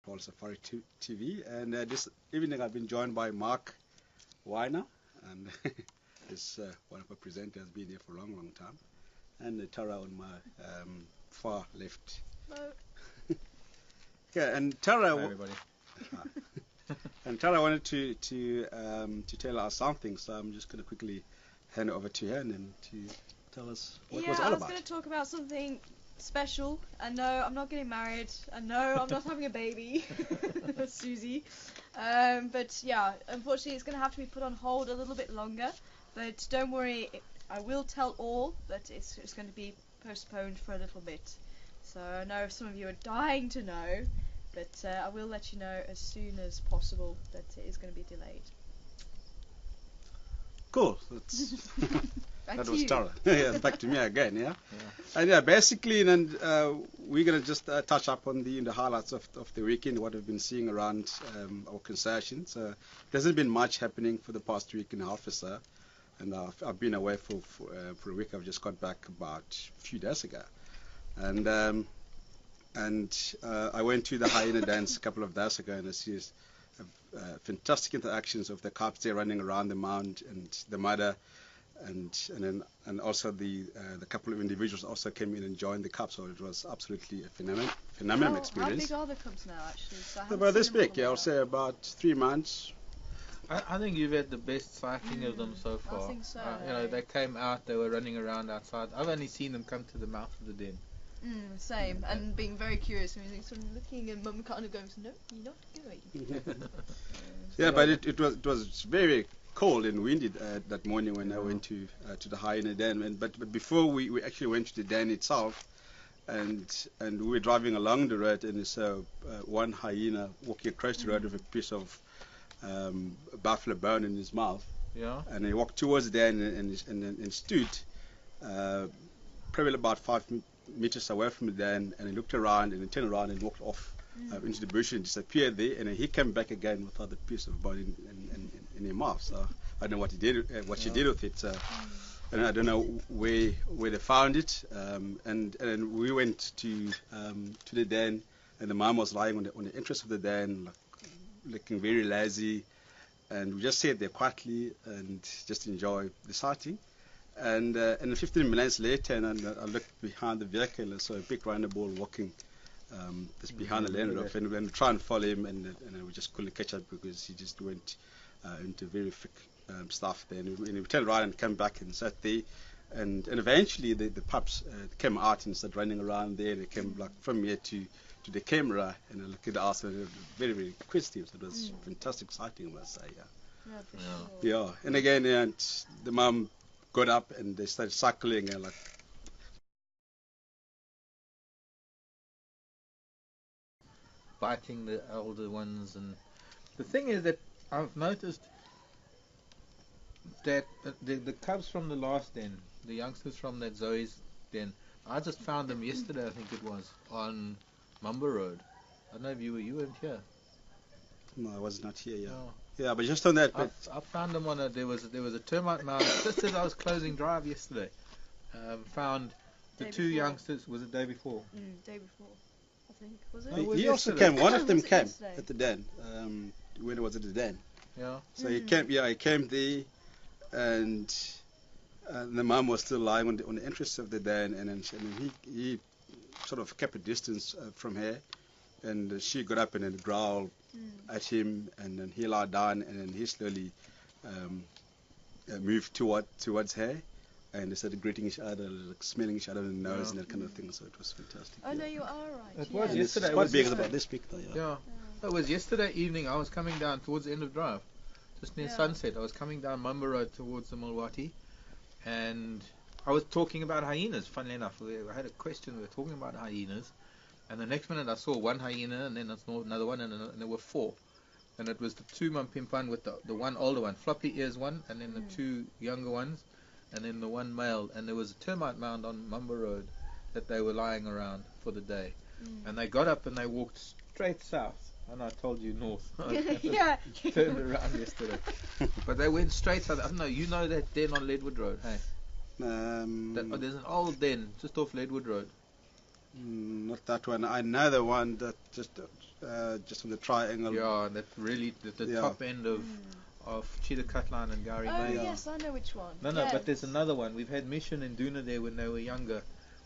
called Safari TV. And this evening I've been joined by Marc Weiner, and is one of our presenters, been here for a long, long time. And Tara on my far left. Hello. Okay, and Tara. Hi, everybody. And Tara wanted to tell us something, so I'm just going to quickly hand it over to her and then to tell us what it was all I was about. going to talk about something special. And no, I'm not getting married. And no, I'm not having a baby. Susie. But yeah, unfortunately it's going to have to be put on hold a little bit longer. But don't worry, I will tell all, but it's going to be postponed for a little bit. So I know some of you are dying to know, but I will let you know as soon as possible that it is going to be delayed. Cool. That's that was Tara. Yeah, back to me again. Yeah. And yeah, basically, then we're gonna just touch up on the highlights of the weekend, what we've been seeing around our concessions. There hasn't been much happening for the past week and a half or so, and I've been away for a week. I've just got back about a few days ago, and I went to the hyena dance a couple of days ago, and I see fantastic interactions of the cubs there running around the mound, and the mother, and also the couple of individuals also came in and joined the cubs. So it was absolutely a phenomenal experience. How big are the cubs now, actually? So about this big, yeah, I'll say about 3 months. I think you've had the best sighting of them so far. I think so. They came out, they were running around outside. I've only seen them come to the mouth of the den. Same, and being very curious, and sort of looking, and Mum kind of going, "No, you're not going." Yeah, but it was very cold and windy that morning when I went to the hyena den. But before we actually went to the den itself, and we were driving along the road, and so one hyena walking across the road with a piece of buffalo bone in his mouth. Yeah. And he walked towards the den and stood probably about 5 meters away from the den, and he looked around and he turned around and walked off into the bush and disappeared there, and then he came back again without the piece of bone in his mouth. So I don't know what he did, what she did with it, and I don't know where they found it. And we went to the den, and the mom was lying on the entrance of the den, looking very lazy, and we just sat there quietly and just enjoy the sighting. And 15 minutes later, and I looked behind the vehicle and saw a big rhino bull walking just behind the Land Rover, and we tried and follow him, and we just couldn't catch up because he just went into very thick stuff there. And we turned around and came back and sat there, and eventually the pups came out and started running around there. They came like from here to the camera, and I looked at us, and they were very, very inquisitive. So it was fantastic sighting, I must say. Yeah, for sure. Yeah, and again, and the mum got up and they started suckling and like biting the older ones. And the thing is that I've noticed that the cubs from the last den, the youngsters from that Zoe's den, I just found them yesterday, I think it was, on Mumba Road. I don't know if you weren't here. No, I was not here. Yeah. No. Yeah, but just on that. I found them on there was a termite mound just as I was closing drive yesterday. Found the Day two before. youngsters. Was it day before? Day before, I think. Was it? Oh, it was He also yesterday. came. One of them Was it came yesterday? at the den. When it was at the den. Yeah. So he came. Yeah, he came there, and the mum was still lying on the entrance of the den, and then he sort of kept a distance from her, and she got up and then growled at him, and then he lied down, and then he slowly moved towards her, and they started greeting each other, like smelling each other in the nose and that kind of thing. So it was fantastic. Oh no, you are right. It was And yesterday. it's It quite was big. It's yesterday. about this big though. Yeah. Yeah. It was yesterday evening. I was coming down towards the end of drive, just near sunset. I was coming down Mumba Road towards the Mulwati, and I was talking about hyenas. Funnily enough, I had a question. We were talking about hyenas, and the next minute I saw one hyena, and then I saw another one, and there were 4. And it was the 2 Mampimpan with the one older one, floppy ears one, and then the 2 younger ones, and then the one male. And there was a termite mound on Mumba Road that they were lying around for the day. And they got up and they walked straight south. And I told you north. Yeah. Turned around yesterday. But they went straight south. I don't know, you know that den on Leadwood Road, hey? There's an old den just off Leadwood Road. Not that one. I know the one that just on the triangle. Yeah, that really the Yeah. top end of Cheetah Cutline and Gary Oh Bay. Yeah. yes, I know which one. No, but there's another one. We've had Mission and Duna there when they were younger.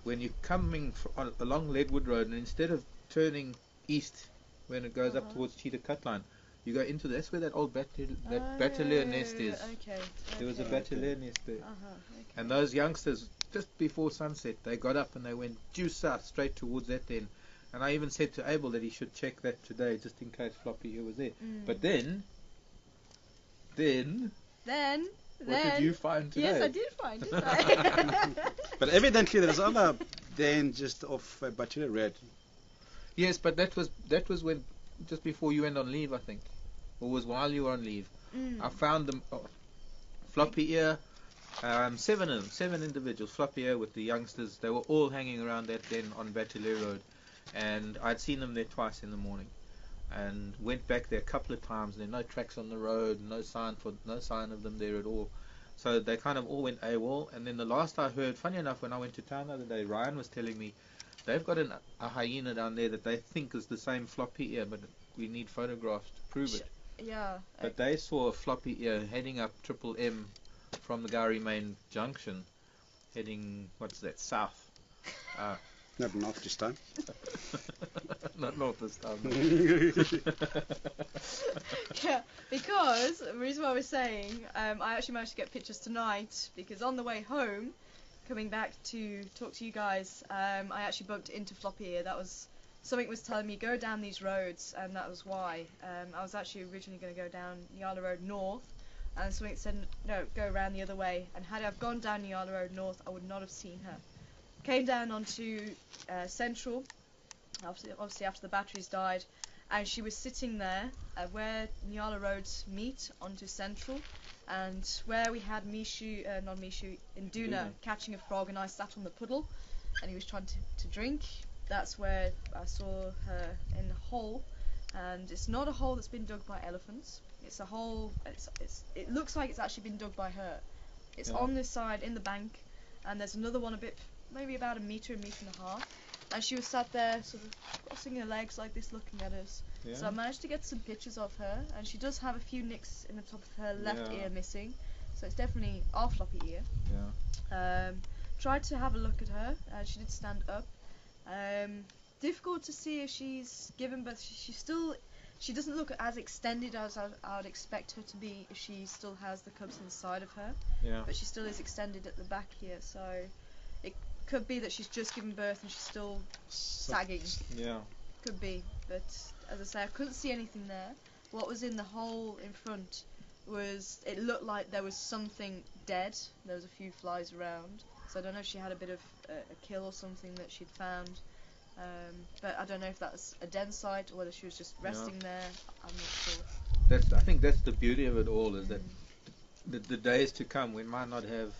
When you're coming along Leadwood Road, and instead of turning east when it goes up towards Cheetah Cutline, you go into that's where that old battalier nest is. Okay. There was a battalier nest there. Okay. And those youngsters, just before sunset, they got up and they went due south straight towards that then. And I even said to Abel that he should check that today just in case Floppy here was there. But then, what did you find today? Yes, I did find, didn't I? But evidently there's other than just off Bachelor Red. Yes, but that was when just before you went on leave, I think, or was while you were on leave. I found them, Floppy ear, seven individuals, Floppy ear with the youngsters. They were all hanging around that den on Bachelor Road, and I'd seen them there twice in the morning, and went back there a couple of times. And there were no tracks on the road, no sign of them there at all. So they kind of all went AWOL. And then the last I heard, funny enough, when I went to town the other day, Ryan was telling me they've got a hyena down there that they think is the same Floppy ear, but we need photographs to prove it. Yeah. But they saw a Floppy ear heading up Triple M from the Gowrie Main Junction, heading, what's that, south. Not north this time. Not north this time. Yeah, because the reason why I was saying, I actually managed to get pictures tonight because on the way home, coming back to talk to you guys, I actually bumped into Floppy ear. That was something was telling me go down these roads, and that was why. I was actually originally going to go down Nyala Road North, and something said no, go around the other way. And had I gone down Nyala Road North, I would not have seen her. Came down onto Central, obviously after the batteries died, and she was sitting there where Nyala roads meet onto Central, and where we had Induna catching a frog, and I sat on the puddle, and he was trying to drink. That's where I saw her in the hole, and it's not a hole that's been dug by elephants. It's a hole. It looks like it's actually been dug by her. It's on this side in the bank, and there's another one maybe about a metre and a half, and she was sat there sort of crossing her legs like this looking at us. Yeah. So I managed to get some pictures of her, and she does have a few nicks in the top of her left ear missing, so it's definitely our Floppy ear. Yeah. Tried to have a look at her, she did stand up. Difficult to see if she's given birth. She doesn't look as extended as I would expect her to be if she still has the cubs inside of her. Yeah. But she still is extended at the back here, so it could be that she's just given birth and she's still sagging. Yeah. Could be, but as I say, I couldn't see anything there. What was in the hole in front it looked like there was something dead. There was a few flies around, so I don't know if she had a bit of a kill or something that she'd found. But I don't know if that's a den site or whether she was just resting there. I'm not sure. I think that's the beauty of it all, is that the days to come, we might not have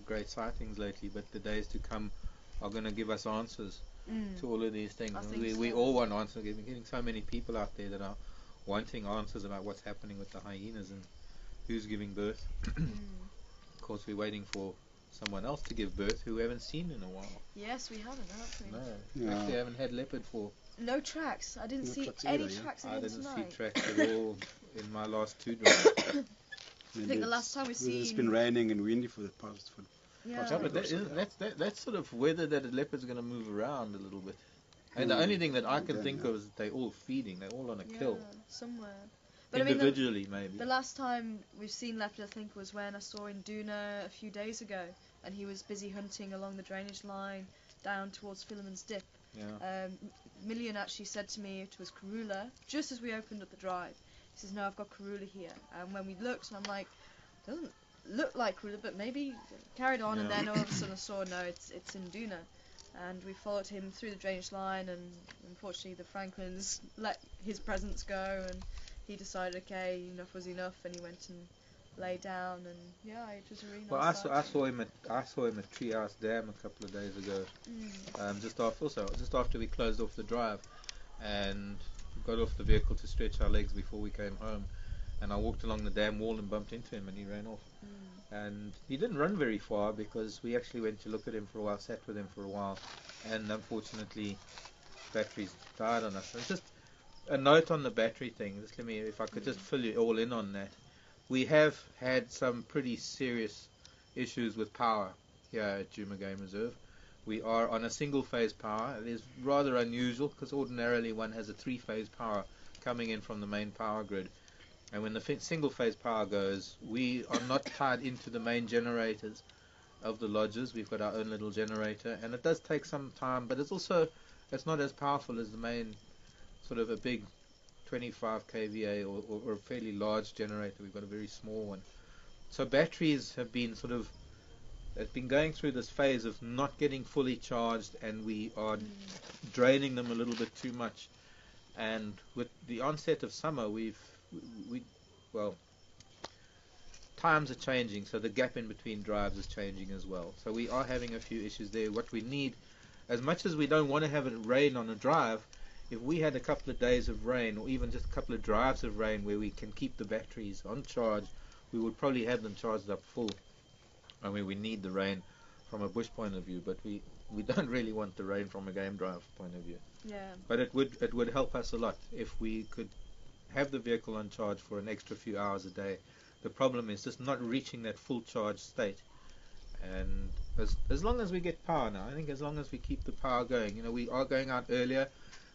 great sightings lately, but the days to come are going to give us answers to all of these things. We all want answers. We're getting so many people out there that are wanting answers about what's happening with the hyenas and who's giving birth. Of course, we're waiting for someone else to give birth who we haven't seen in a while. Yes, we haven't, have we? No, Yeah. actually haven't had leopard for. No tracks. I didn't see tracks any either, yeah. tracks I again didn't tonight. see tracks at all in my last 2 drives. I think the last time we've seen... It's been raining and windy for the past. Yeah. Yeah, but that's sort of weather that a leopard's going to move around a little bit. And the only thing that I can think of is they're all feeding. They're all on a kill. Somewhere. But Individually, maybe. The last time we've seen leopard, I think, was when I saw Induna a few days ago, and he was busy hunting along the drainage line down towards Philemon's Dip. Yeah. Million actually said to me it was Karula, just as we opened up the drive. He says, no, I've got Karula here. And when we looked, and I'm like, doesn't look like Karula, but maybe carried on, and then all of a sudden I saw, no, it's Induna. And we followed him through the drainage line, and unfortunately the Franklins let his presence go, and he decided, okay, enough was enough, and he went and lay down, and yeah, it was a really nice Well, I saw him at Treehouse Dam a couple of days ago. Just after we closed off the drive, and got off the vehicle to stretch our legs before we came home, and I walked along the dam wall and bumped into him, and he ran off. And he didn't run very far because we actually went to look at him for a while, sat with him for a while, and unfortunately batteries died on us. So just a note on the battery thing. Just let me, if I could just fill you all in on that. We have had some pretty serious issues with power here at Djuma Game Reserve. We are on a single-phase power. It is rather unusual because ordinarily one has a three-phase power coming in from the main power grid. And when the single-phase power goes, we are not tied into the main generators of the lodges. We've got our own little generator, and it does take some time, but it's not as powerful as the main sort of a big 25 kVA or a fairly large generator. We've got a very small one. So batteries have been going through this phase of not getting fully charged, and we are draining them a little bit too much. And with the onset of summer, times are changing, so the gap in between drives is changing as well. So we are having a few issues there. What we need, as much as we don't want to have it rain on a drive, if we had a couple of days of rain, or even just a couple of drives of rain where we can keep the batteries on charge, we would probably have them charged up full. I mean, we need the rain from a bush point of view, but we don't really want the rain from a game drive point of view. Yeah. But it would help us a lot if we could have the vehicle on charge for an extra few hours a day. The problem is just not reaching that full charge state. And as long as we get power now, I think as long as we keep the power going, we are going out earlier.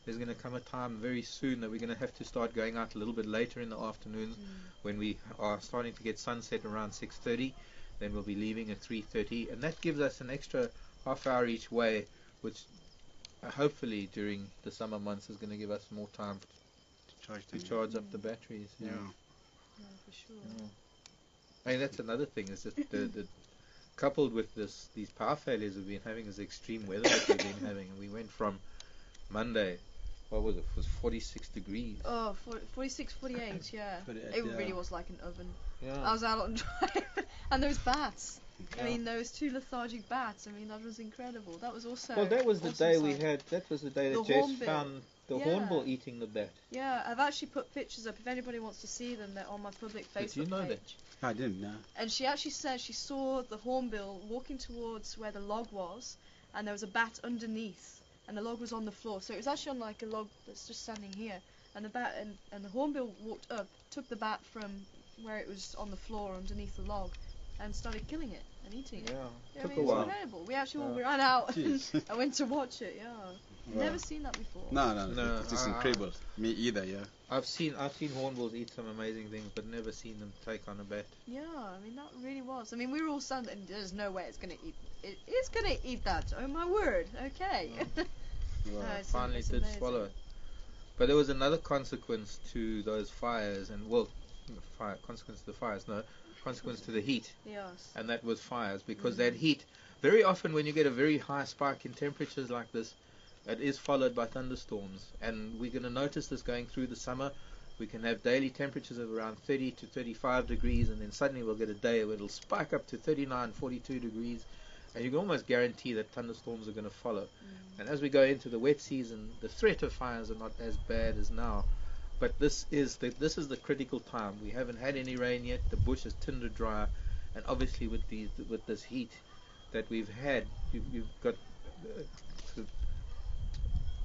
There's going to come a time very soon that we're going to have to start going out a little bit later in the afternoons when we are starting to get sunset around 6:30. Then we'll be leaving at 3:30, and that gives us an extra half hour each way, which hopefully during the summer months is going to give us more time to charge up the batteries. Yeah, for sure. Yeah. I mean, that's another thing, is that the coupled with these power failures we've been having is extreme weather that we've been having. And we went from Monday, what was it? It was 46 degrees. Oh, 46, 48, yeah. 48, it yeah. really was like an oven. Yeah. I was out on drive, and those bats. Yeah. I mean, those two lethargic bats. I mean, that was incredible. That was also. Well, that was the awesome day we sight. had. That was the day The that Jess hornbill. found the Yeah. hornbill eating the bat. Yeah, I've actually put pictures up. If anybody wants to see them, they're on my public Facebook Did you know page. that? I didn't know. And she actually said she saw the hornbill walking towards where the log was, and there was a bat underneath, and the log was on the floor. So it was actually on like a log that's just standing here, and the bat and the hornbill walked up, took the bat from where it was on the floor underneath the log, and started killing it and eating it. Yeah, I took mean, a it's while. incredible. We actually all Yeah. ran out Jeez. and I went to watch it. Yeah, Wow. never seen that before. No, it's just incredible. Me either, yeah. I've seen hornbills eat some amazing things, but never seen them take on a bat. Yeah, I mean that really was. I mean we were all standing. And there's no way it's gonna eat. It is gonna eat that. Oh my word. Okay. Wow. it's Finally did amazing. swallow it. But there was another consequence to those fires, and consequence to the fires, no, consequence to the heat, Yes. and that was fires, because that heat, very often when you get a very high spike in temperatures like this, it is followed by thunderstorms, and we're going to notice this going through the summer. We can have daily temperatures of around 30 to 35 degrees, and then suddenly we'll get a day where it'll spike up to 39, 42 degrees, and you can almost guarantee that thunderstorms are going to follow. And as we go into the wet season, the threat of fires are not as bad as now, but this is the critical time. We haven't had any rain yet. The bush is tinder dry, and obviously with this heat that we've had, you've got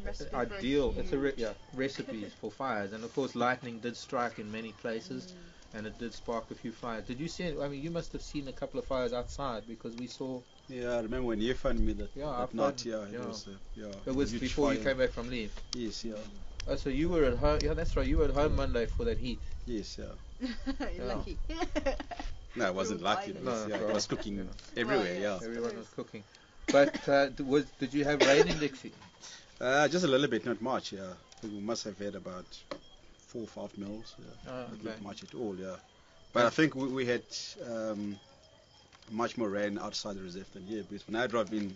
Recipe for a ideal. It's huge- recipes for fires, and of course lightning did strike in many places, and it did spark a few fires. Did you see it? I mean, you must have seen a couple of fires outside, because we saw. Yeah, I remember when you found me that I've night. found- Yeah, yeah. it was. It was huge before you fire. came back from leave. Yes, yeah. Oh, so you were at home. Yeah, that's right. You were at home Monday for that heat. Yes, yeah. You're lucky. No, it wasn't You're all lucky. fine. No, Yeah, no. it was cooking everywhere. Well, Yeah. yes. Everyone was cooking. But did you have rain in Dixie? Just a little bit, not much. Yeah. I think we must have had about 4 or 5 mils. Yeah. Oh, okay. Not much at all. Yeah. But I think we had much more rain outside the reserve than here, because when I drove in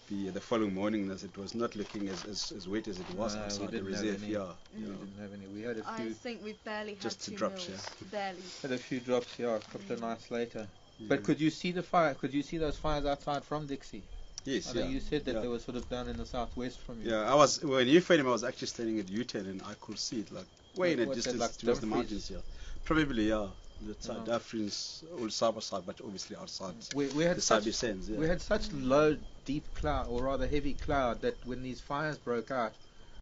the following morning, it was not looking as wet as it was No, we outside the didn't have reserve. any. Yeah. We didn't have any. We had a I few. think we've barely had Just 2 the drops, mils. Barely. Had a few drops. Yeah, a couple of nights later. Yeah. But could you see the fire? Could you see those fires outside from Dixie? Yes, I know yeah. you said that Yeah. they were sort of down in the southwest from you. Yeah, when you found him, I was actually standing at U-turn and I could see it like way in a What's that, distance like towards the Dumfries? mountains. Yeah, probably yeah. That's Oh. Dumfries, Old Saba side, but obviously outside We had the such Sabi Sands. Yeah. we had such low, deep cloud, or rather heavy cloud, that when these fires broke out,